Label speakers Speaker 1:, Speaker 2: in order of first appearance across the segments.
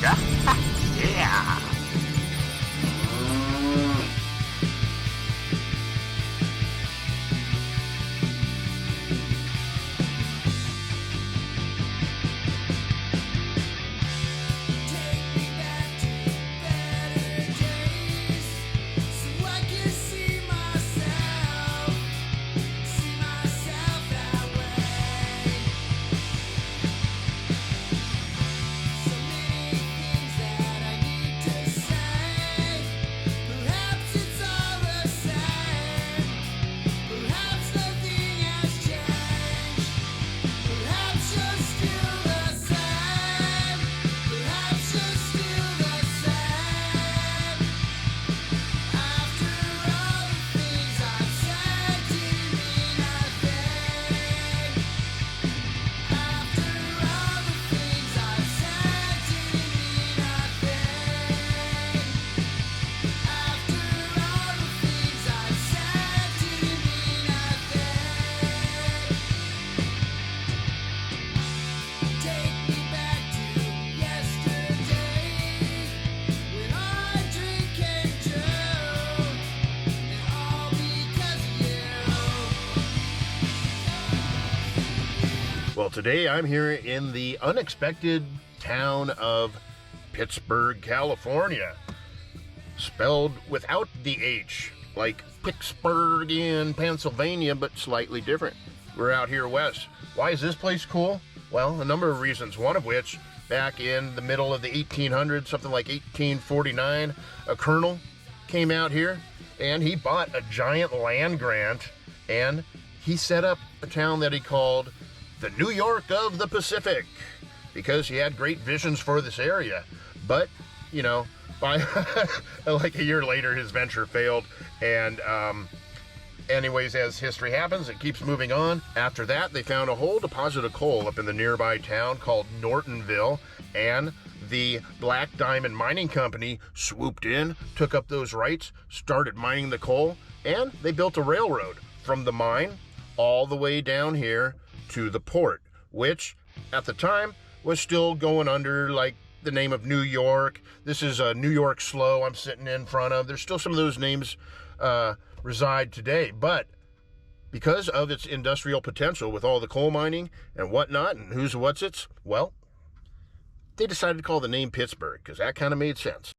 Speaker 1: Yeah. Well, today I'm here in the unexpected town of Pittsburg, California. Spelled without the H, like Pittsburgh in Pennsylvania, but slightly different. We're out here west. Why is this place cool? Well, a number of reasons, one of which, back in the middle of the 1800s, something like 1849, a colonel came out here and he bought a giant land grant and he set up a town that he called the New York of the Pacific, because he had great visions for this area. But, you know, by like a year later, his venture failed. And anyways, as history happens, it keeps moving on. After that, they found a whole deposit of coal up in the nearby town called Nortonville, and the Black Diamond Mining Company swooped in, took up those rights, started mining the coal, and they built a railroad from the mine all the way down here to the port, which at the time was still going under like the name of New York. This is a New York Slow I'm sitting in front of. There's still some of those names reside today, but because of its industrial potential with all the coal mining and whatnot and who's what's it's, well, they decided to call the name Pittsburgh because that kind of made sense.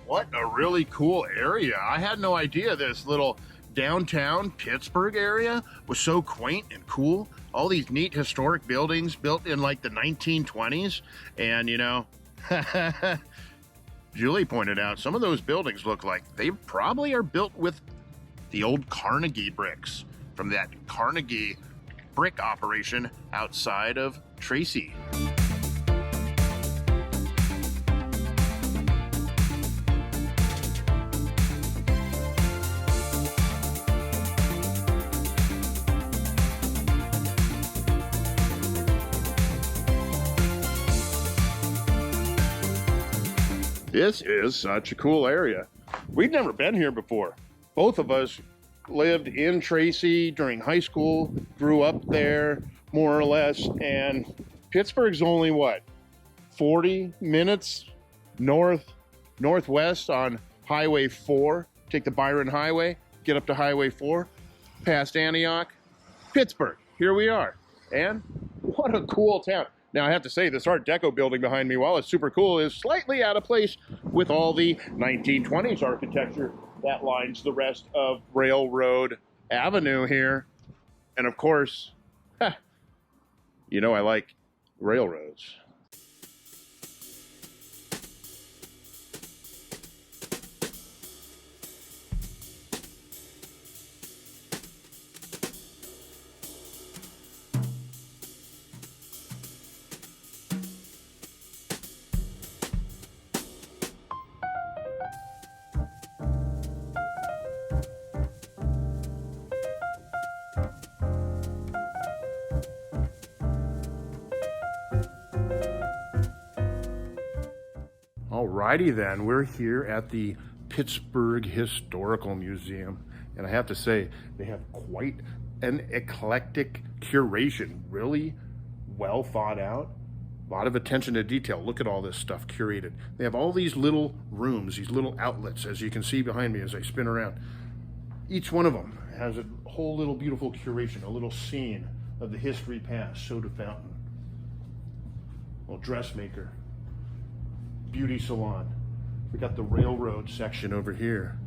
Speaker 1: What a really cool area. I had no idea this little downtown Pittsburgh area was so quaint and cool. All these neat historic buildings built in like the 1920s. And you know, Julie pointed out some of those buildings look like they probably are built with the old Carnegie bricks from that Carnegie brick operation outside of Tracy. This is such a cool area. We've never been here before. Both of us lived in Tracy during high school, grew up there more or less, and Pittsburgh's only what, 40 minutes northwest on Highway 4. Take the Byron Highway, get up to Highway 4, past Antioch, Pittsburgh. Here we are. And what a cool town. Now, I have to say, this Art Deco building behind me, while it's super cool, is slightly out of place with all the 1920s architecture that lines the rest of Railroad Avenue here. And of course, you know I like railroads. Alrighty then, we're here at the Pittsburg Historical Museum, and I have to say, they have quite an eclectic curation, really well thought out, a lot of attention to detail. Look at all this stuff curated. They have all these little rooms, these little outlets, as you can see behind me as I spin around. Each one of them has a whole little beautiful curation, a little scene of the history past. Soda fountain, little dressmaker, beauty salon. We got the railroad section over here,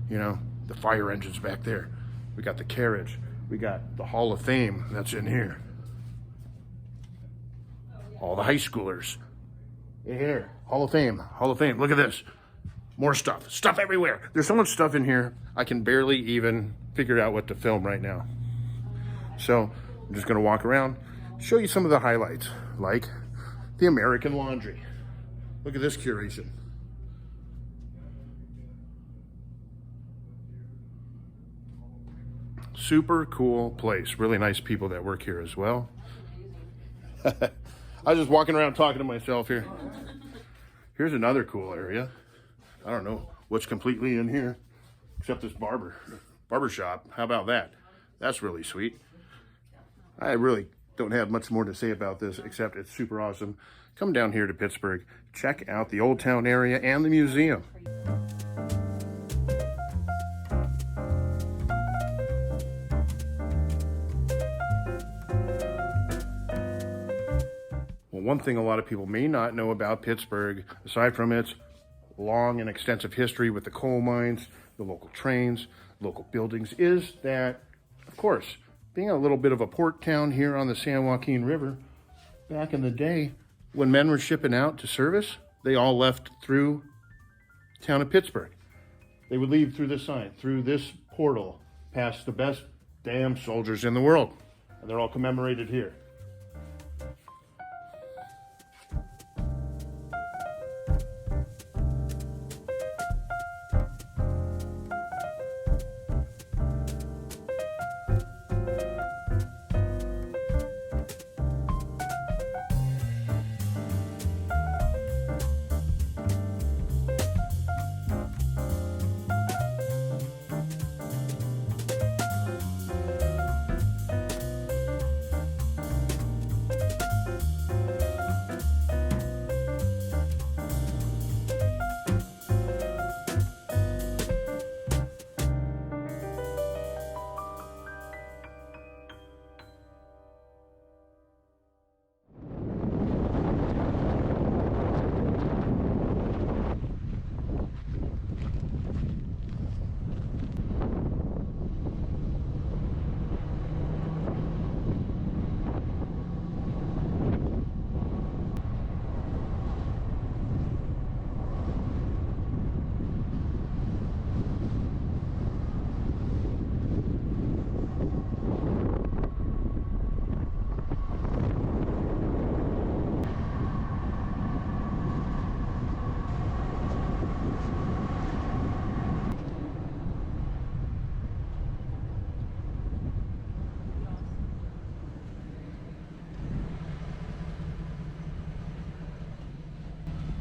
Speaker 1: you know, the fire engines back there. We got the carriage. We got the Hall of Fame that's in here. All the high schoolers in here. Hall of Fame, Hall of Fame. Look at this. More stuff, stuff everywhere. There's so much stuff in here, I can barely even figure out what to film right now. So I'm just gonna walk around, show you some of the highlights, like the American Laundry. Look at this curation. Super cool place. Really nice people that work here as well. I was just walking around talking to myself here. Here's another cool area. I don't know what's completely in here, except this barber shop. How about that? That's really sweet. I really don't have much more to say about this, except it's super awesome. Come down here to Pittsburgh, check out the Old Town area and the museum. Well, one thing a lot of people may not know about Pittsburgh, aside from its long and extensive history with the coal mines, the local trains, local buildings, is that, of course, being a little bit of a port town here on the San Joaquin River, back in the day, when men were shipping out to service, they all left through the town of Pittsburgh. They would leave through this sign, through this portal, past the best damn soldiers in the world. And they're all commemorated here.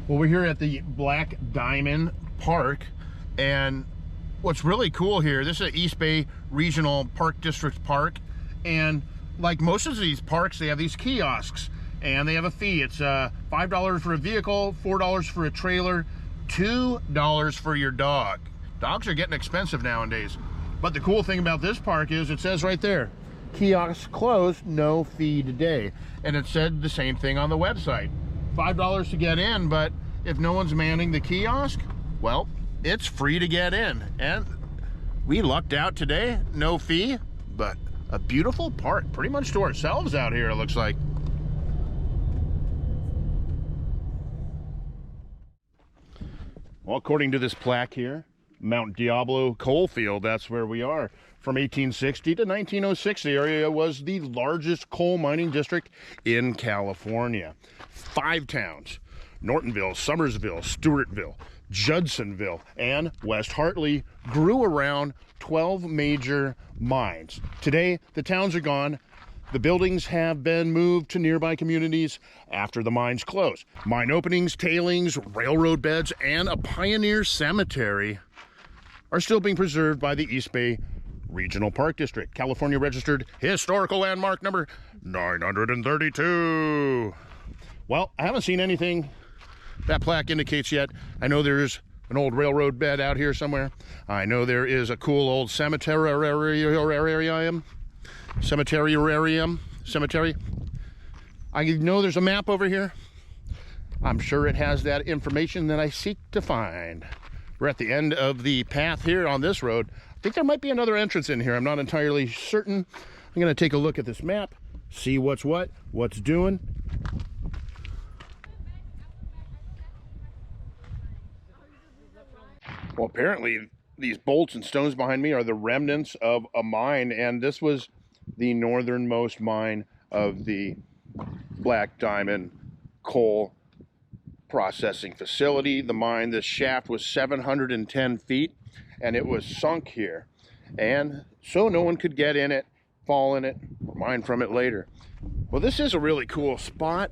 Speaker 1: Well, we're here at the Black Diamond Park, and what's really cool here, this is an East Bay Regional Park District park, and like most of these parks, they have these kiosks, and they have a fee. It's $5 for a vehicle, $4 for a trailer, $2 for your dog. Dogs are getting expensive nowadays. But the cool thing about this park is it says right there, kiosk closed, no fee today. And it said the same thing on the website. $5 to get in, but if no one's manning the kiosk, well, it's free to get in. And we lucked out today, no fee, but a beautiful park, pretty much to ourselves out here, it looks like. Well, according to this plaque here, Mount Diablo Coalfield, that's where we are. From 1860 to 1906, the area was the largest coal mining district in California. 5 towns, Nortonville, Summersville, Stewartville, Judsonville, and West Hartley, grew around 12 major mines. Today, the towns are gone. The buildings have been moved to nearby communities after the mines closed. Mine openings, tailings, railroad beds, and a pioneer cemetery are still being preserved by the East Bay Regional Park District. California registered historical landmark number 932. Well, I haven't seen anything that plaque indicates yet. I know there's an old railroad bed out here somewhere. I know there is a cool old cemetery. I know there's a map over here. I'm sure it has that information that I seek to find. We're at the end of the path here on this road. I think there might be another entrance in here. I'm not entirely certain. I'm gonna take a look at this map, see what's what, what's doing. Well, apparently these bolts and stones behind me are the remnants of a mine, and this was the northernmost mine of the Black Diamond coal processing facility. The mine, this shaft was 710 feet, and it was sunk here. And so no one could get in it, fall in it, or mine from it later. Well, this is a really cool spot.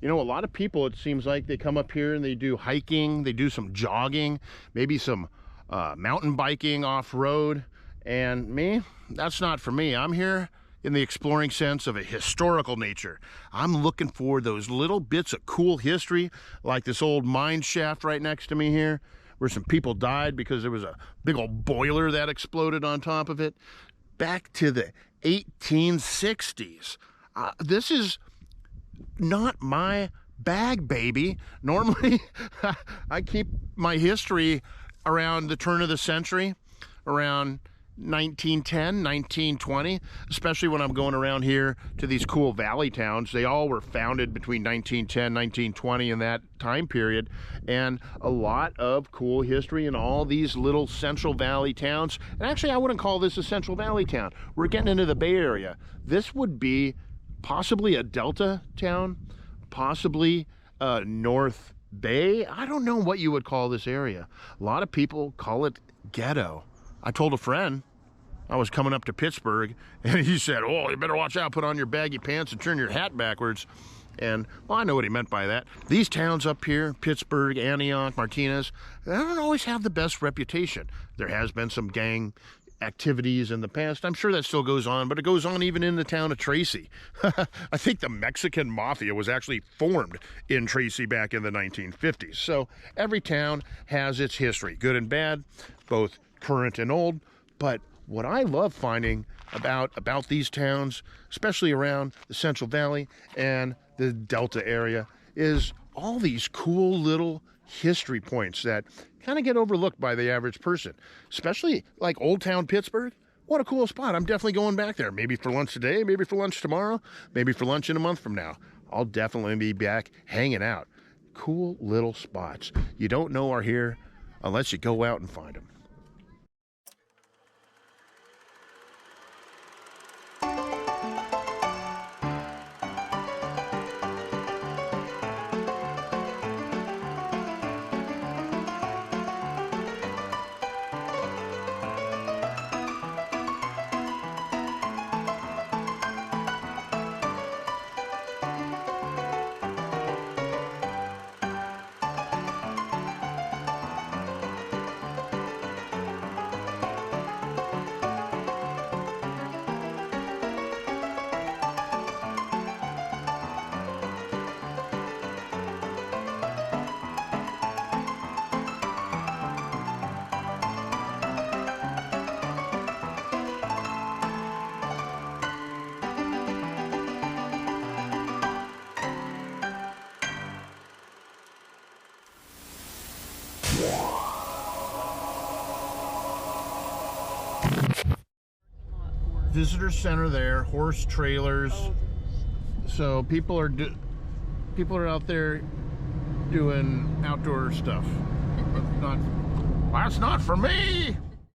Speaker 1: You know, a lot of people, it seems like, they come up here and they do hiking, they do some jogging, maybe some mountain biking off-road. And me, that's not for me. I'm here in the exploring sense of a historical nature. I'm looking for those little bits of cool history, like this old mine shaft right next to me here, where some people died because there was a big old boiler that exploded on top of it. Back to the 1860s. This is not my bag, baby. Normally, I keep my history around the turn of the century, around 1910, 1920, especially when I'm going around here to these cool valley towns. They all were founded between 1910, 1920 in that time period, and a lot of cool history in all these little Central Valley towns. And actually, I wouldn't call this a Central Valley town. We're getting into the Bay Area. This would be possibly a Delta town, possibly North Bay. I don't know what you would call this area. A lot of people call it ghetto. I told a friend I was coming up to Pittsburgh, and he said, oh, you better watch out, put on your baggy pants and turn your hat backwards. And, well, I know what he meant by that. These towns up here, Pittsburgh, Antioch, Martinez, they don't always have the best reputation. There has been some gang activities in the past. I'm sure that still goes on, but it goes on even in the town of Tracy. I think the Mexican mafia was actually formed in Tracy back in the 1950s. So every town has its history, good and bad, both current and old. But what I love finding about these towns, especially around the Central Valley and the Delta area, is all these cool little history points that kind of get overlooked by the average person, especially like Old Town Pittsburgh. What a cool spot. I'm definitely going back there, maybe for lunch today, maybe for lunch tomorrow, maybe for lunch in a month from now. I'll definitely be back hanging out. Cool little spots you don't know are here unless you go out and find them. Visitor center there, horse trailers. So people are out there doing outdoor stuff. That's not for me.